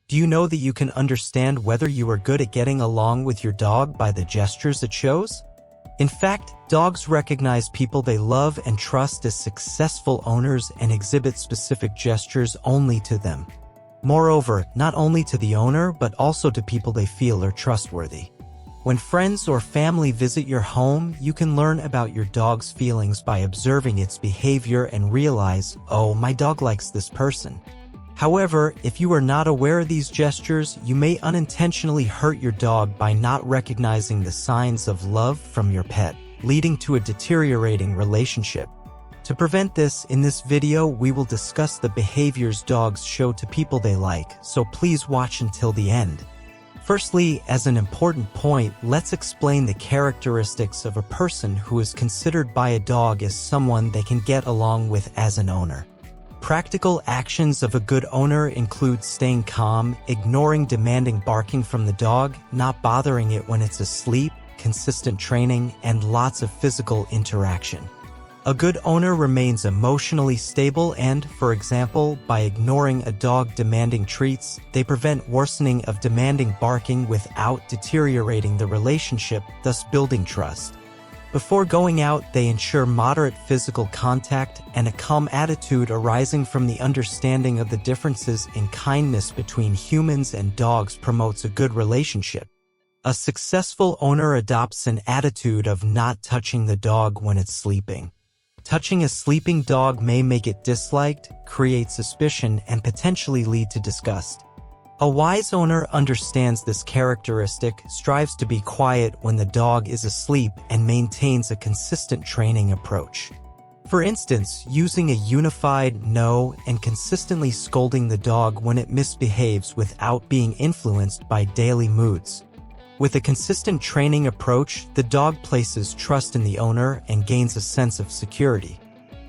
Do you know that you can understand whether you are good at getting along with your dog by the gestures it shows? In fact, dogs recognize people they love and trust as successful owners and exhibit specific gestures only to them. Moreover, not only to the owner but also to people they feel are trustworthy. When friends or family visit your home, you can learn about your dog's feelings by observing its behavior and realize, oh, my dog likes this person. However, if you are not aware of these gestures, you may unintentionally hurt your dog by not recognizing the signs of love from your pet, leading to a deteriorating relationship. To prevent this, in this video we will discuss the behaviors dogs show to people they like, so please watch until the end. Firstly, as an important point, let's explain the characteristics of a person who is considered by a dog as someone they can get along with as an owner. Practical actions of a good owner include staying calm, ignoring demanding barking from the dog, not bothering it when it's asleep, consistent training, and lots of physical interaction. A good owner remains emotionally stable and, for example, by ignoring a dog demanding treats, they prevent worsening of demanding barking without deteriorating the relationship, thus building trust. Before going out, they ensure moderate physical contact and a calm attitude arising from the understanding of the differences in kindness between humans and dogs promotes a good relationship. A successful owner adopts an attitude of not touching the dog when it's sleeping. Touching a sleeping dog may make it disliked, create suspicion, and potentially lead to disgust. A wise owner understands this characteristic, strives to be quiet when the dog is asleep, and maintains a consistent training approach. For instance, using a unified no and consistently scolding the dog when it misbehaves without being influenced by daily moods. With a consistent training approach, the dog places trust in the owner and gains a sense of security.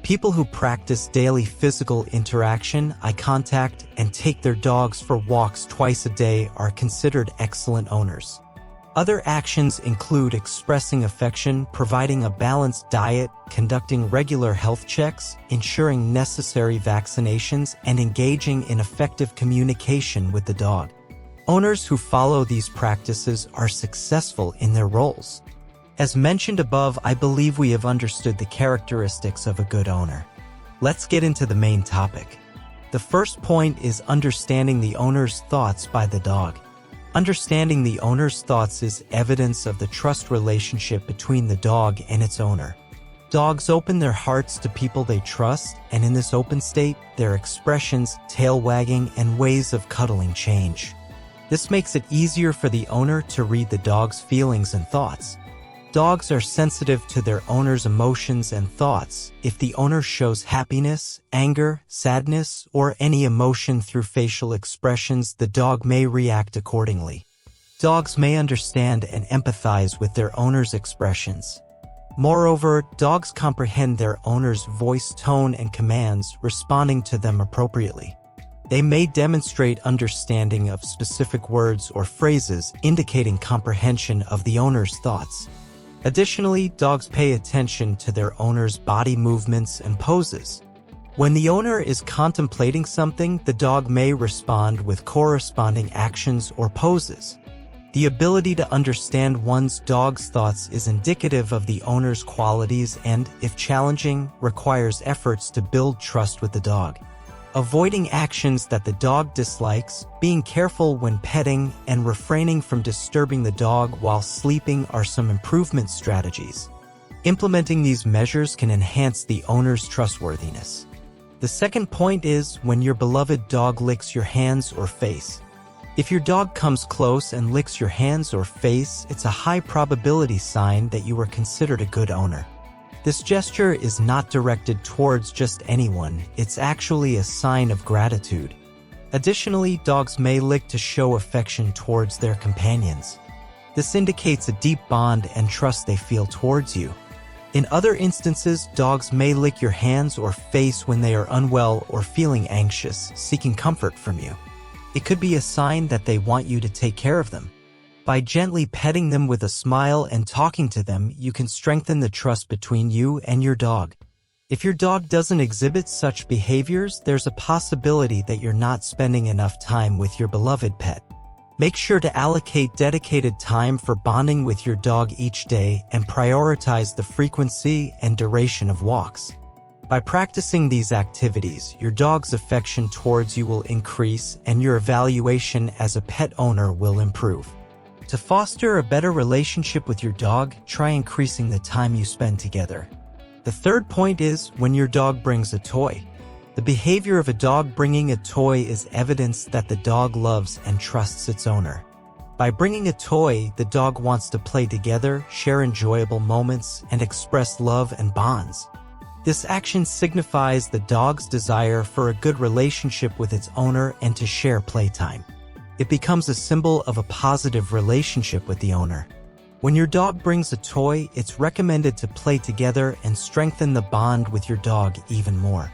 People who practice daily physical interaction, eye contact, and take their dogs for walks twice a day are considered excellent owners. Other actions include expressing affection, providing a balanced diet, conducting regular health checks, ensuring necessary vaccinations, and engaging in effective communication with the dog. Owners who follow these practices are successful in their roles. As mentioned above, I believe we have understood the characteristics of a good owner. Let's get into the main topic. The first point is understanding the owner's thoughts by the dog. Understanding the owner's thoughts is evidence of the trust relationship between the dog and its owner. Dogs open their hearts to people they trust, and in this open state, their expressions, tail wagging, and ways of cuddling change. This makes it easier for the owner to read the dog's feelings and thoughts. Dogs are sensitive to their owner's emotions and thoughts. If the owner shows happiness, anger, sadness, or any emotion through facial expressions, the dog may react accordingly. Dogs may understand and empathize with their owner's expressions. Moreover, dogs comprehend their owner's voice tone and commands, responding to them appropriately. They may demonstrate understanding of specific words or phrases, indicating comprehension of the owner's thoughts. Additionally, dogs pay attention to their owner's body movements and poses. When the owner is contemplating something, the dog may respond with corresponding actions or poses. The ability to understand one's dog's thoughts is indicative of the owner's qualities and, if challenging, requires efforts to build trust with the dog. Avoiding actions that the dog dislikes, being careful when petting, and refraining from disturbing the dog while sleeping are some improvement strategies. Implementing these measures can enhance the owner's trustworthiness. The second point is when your beloved dog licks your hands or face. If your dog comes close and licks your hands or face, it's a high probability sign that you are considered a good owner. This gesture is not directed towards just anyone, it's actually a sign of gratitude. Additionally, dogs may lick to show affection towards their companions. This indicates a deep bond and trust they feel towards you. In other instances, dogs may lick your hands or face when they are unwell or feeling anxious, seeking comfort from you. It could be a sign that they want you to take care of them. By gently petting them with a smile and talking to them, you can strengthen the trust between you and your dog. If your dog doesn't exhibit such behaviors, there's a possibility that you're not spending enough time with your beloved pet. Make sure to allocate dedicated time for bonding with your dog each day and prioritize the frequency and duration of walks. By practicing these activities, your dog's affection towards you will increase and your evaluation as a pet owner will improve. To foster a better relationship with your dog, try increasing the time you spend together. The third point is when your dog brings a toy. The behavior of a dog bringing a toy is evidence that the dog loves and trusts its owner. By bringing a toy, the dog wants to play together, share enjoyable moments, and express love and bonds. This action signifies the dog's desire for a good relationship with its owner and to share playtime. It becomes a symbol of a positive relationship with the owner. When your dog brings a toy, it's recommended to play together and strengthen the bond with your dog even more.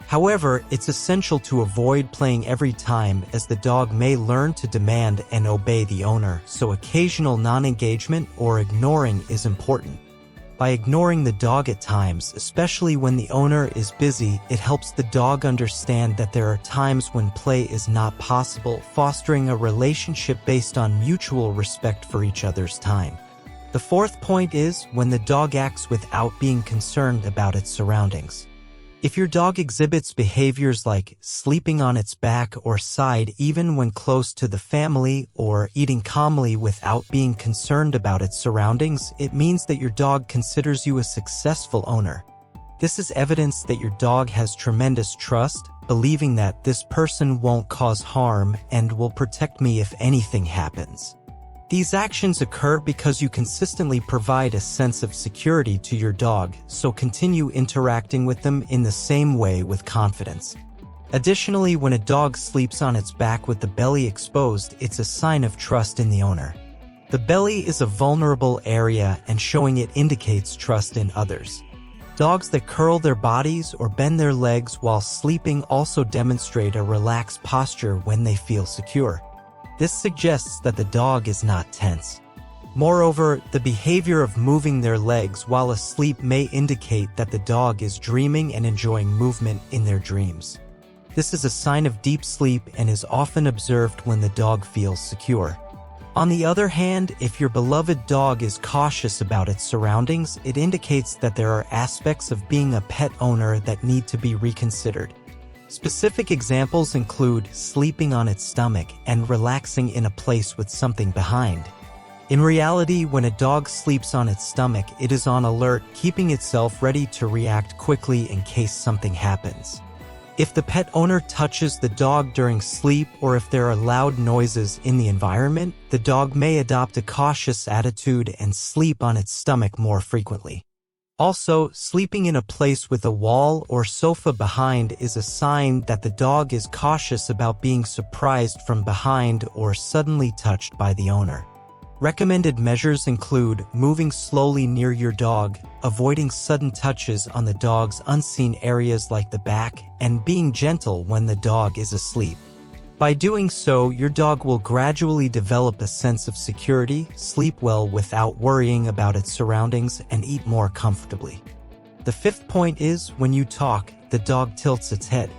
However, it's essential to avoid playing every time as the dog may learn to demand and obey the owner, so occasional non-engagement or ignoring is important. By ignoring the dog at times, especially when the owner is busy, it helps the dog understand that there are times when play is not possible, fostering a relationship based on mutual respect for each other's time. The fourth point is when the dog acts without being concerned about its surroundings. If your dog exhibits behaviors like sleeping on its back or side even when close to the family or eating calmly without being concerned about its surroundings, it means that your dog considers you a successful owner. This is evidence that your dog has tremendous trust, believing that this person won't cause harm and will protect me if anything happens. These actions occur because you consistently provide a sense of security to your dog, so continue interacting with them in the same way with confidence. Additionally, when a dog sleeps on its back with the belly exposed, it's a sign of trust in the owner. The belly is a vulnerable area and showing it indicates trust in others. Dogs that curl their bodies or bend their legs while sleeping also demonstrate a relaxed posture when they feel secure. This suggests that the dog is not tense. Moreover, the behavior of moving their legs while asleep may indicate that the dog is dreaming and enjoying movement in their dreams. This is a sign of deep sleep and is often observed when the dog feels secure. On the other hand, if your beloved dog is cautious about its surroundings, it indicates that there are aspects of being a pet owner that need to be reconsidered. Specific examples include sleeping on its stomach and relaxing in a place with something behind. In reality, when a dog sleeps on its stomach, it is on alert, keeping itself ready to react quickly in case something happens. If the pet owner touches the dog during sleep or if there are loud noises in the environment, the dog may adopt a cautious attitude and sleep on its stomach more frequently. Also, sleeping in a place with a wall or sofa behind is a sign that the dog is cautious about being surprised from behind or suddenly touched by the owner. Recommended measures include moving slowly near your dog, avoiding sudden touches on the dog's unseen areas like the back, and being gentle when the dog is asleep. By doing so, your dog will gradually develop a sense of security, sleep well without worrying about its surroundings, and eat more comfortably. The fifth point is, when you talk, the dog tilts its head.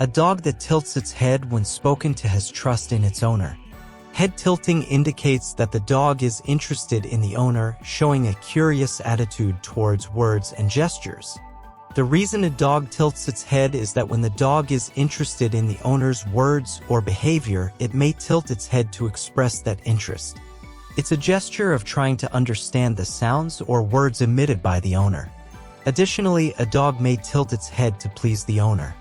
A dog that tilts its head when spoken to has trust in its owner. Head tilting indicates that the dog is interested in the owner, showing a curious attitude towards words and gestures. The reason a dog tilts its head is that when the dog is interested in the owner's words or behavior, it may tilt its head to express that interest. It's a gesture of trying to understand the sounds or words emitted by the owner. Additionally, a dog may tilt its head to please the owner.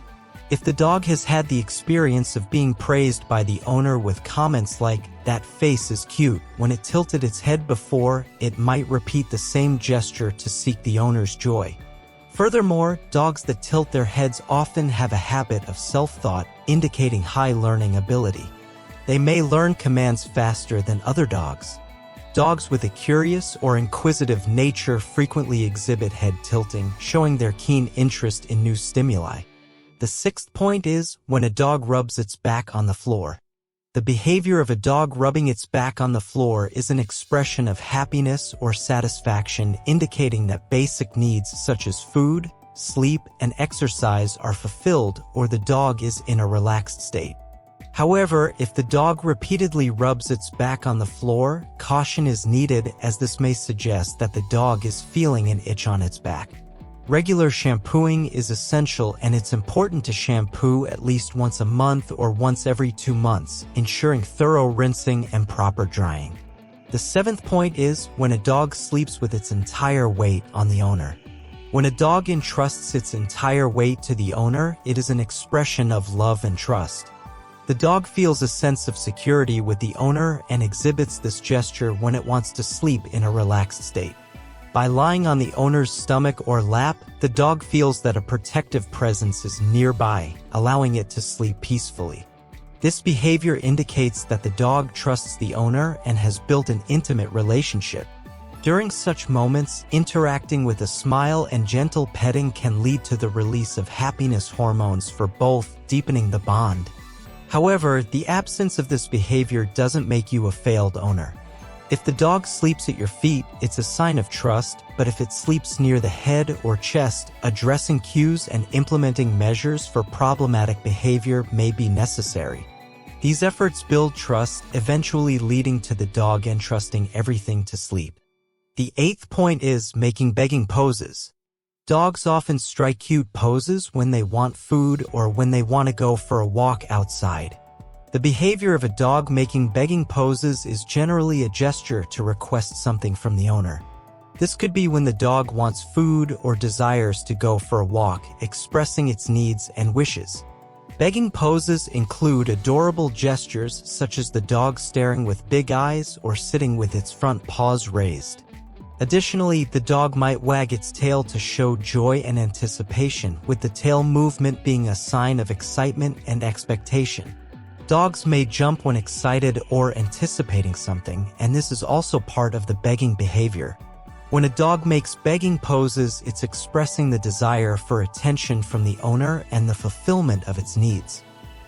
If the dog has had the experience of being praised by the owner with comments like, "That face is cute," when it tilted its head before, it might repeat the same gesture to seek the owner's joy. Furthermore, dogs that tilt their heads often have a habit of self-thought, indicating high learning ability. They may learn commands faster than other dogs. Dogs with a curious or inquisitive nature frequently exhibit head tilting, showing their keen interest in new stimuli. The sixth point is, when a dog rubs its back on the floor. The behavior of a dog rubbing its back on the floor is an expression of happiness or satisfaction, indicating that basic needs such as food, sleep, and exercise are fulfilled or the dog is in a relaxed state. However, if the dog repeatedly rubs its back on the floor, caution is needed as this may suggest that the dog is feeling an itch on its back. Regular shampooing is essential, and it's important to shampoo at least once a month or once every 2 months, ensuring thorough rinsing and proper drying. The 7th point is when a dog sleeps with its entire weight on the owner. When a dog entrusts its entire weight to the owner, it is an expression of love and trust. The dog feels a sense of security with the owner and exhibits this gesture when it wants to sleep in a relaxed state. By lying on the owner's stomach or lap, the dog feels that a protective presence is nearby, allowing it to sleep peacefully. This behavior indicates that the dog trusts the owner and has built an intimate relationship. During such moments, interacting with a smile and gentle petting can lead to the release of happiness hormones for both, deepening the bond. However, the absence of this behavior doesn't make you a failed owner. If the dog sleeps at your feet, it's a sign of trust, but if it sleeps near the head or chest, addressing cues and implementing measures for problematic behavior may be necessary. These efforts build trust, eventually leading to the dog entrusting everything to sleep. The 8th point is making begging poses. Dogs often strike cute poses when they want food or when they want to go for a walk outside. The behavior of a dog making begging poses is generally a gesture to request something from the owner. This could be when the dog wants food or desires to go for a walk, expressing its needs and wishes. Begging poses include adorable gestures such as the dog staring with big eyes or sitting with its front paws raised. Additionally, the dog might wag its tail to show joy and anticipation, with the tail movement being a sign of excitement and expectation. Dogs may jump when excited or anticipating something, and this is also part of the begging behavior. When a dog makes begging poses, it's expressing the desire for attention from the owner and the fulfillment of its needs.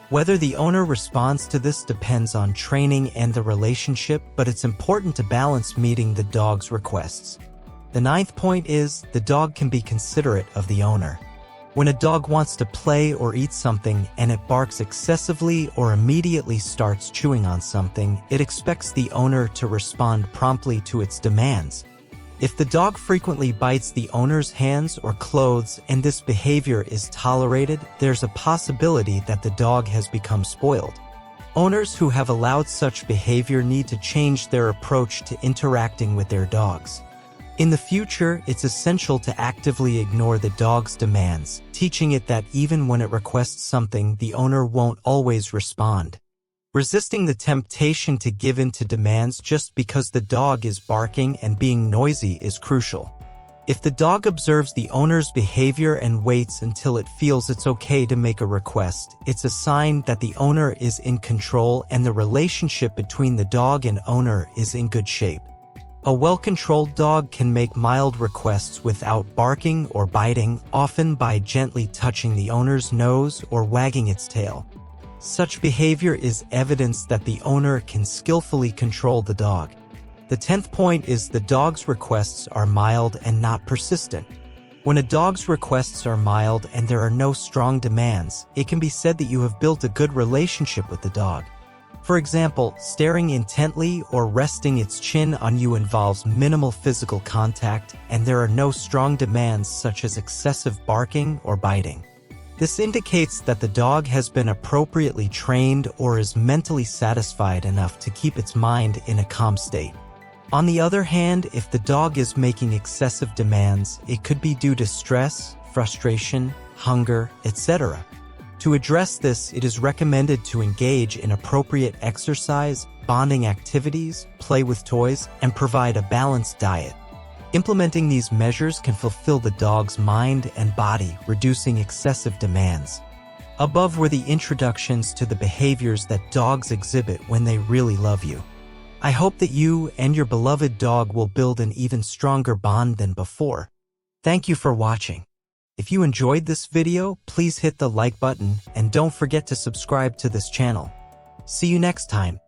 Whether the owner responds to this depends on training and the relationship, but it's important to balance meeting the dog's requests. The 9th point is the dog can be considerate of the owner. When a dog wants to play or eat something and it barks excessively or immediately starts chewing on something, it expects the owner to respond promptly to its demands. If the dog frequently bites the owner's hands or clothes and this behavior is tolerated, there's a possibility that the dog has become spoiled. Owners who have allowed such behavior need to change their approach to interacting with their dogs. In the future, it's essential to actively ignore the dog's demands, teaching it that even when it requests something, the owner won't always respond. Resisting the temptation to give in to demands just because the dog is barking and being noisy is crucial. If the dog observes the owner's behavior and waits until it feels it's okay to make a request, it's a sign that the owner is in control and the relationship between the dog and owner is in good shape. A well-controlled dog can make mild requests without barking or biting, often by gently touching the owner's nose or wagging its tail. Such behavior is evidence that the owner can skillfully control the dog. The 10th point is the dog's requests are mild and not persistent. When a dog's requests are mild and there are no strong demands, it can be said that you have built a good relationship with the dog. For example, staring intently or resting its chin on you involves minimal physical contact, and there are no strong demands such as excessive barking or biting. This indicates that the dog has been appropriately trained or is mentally satisfied enough to keep its mind in a calm state. On the other hand, if the dog is making excessive demands, it could be due to stress, frustration, hunger, etc. To address this, it is recommended to engage in appropriate exercise, bonding activities, play with toys, and provide a balanced diet. Implementing these measures can fulfill the dog's mind and body, reducing excessive demands. Above were the introductions to the behaviors that dogs exhibit when they really love you. I hope that you and your beloved dog will build an even stronger bond than before. Thank you for watching. If you enjoyed this video, please hit the like button and don't forget to subscribe to this channel. See you next time.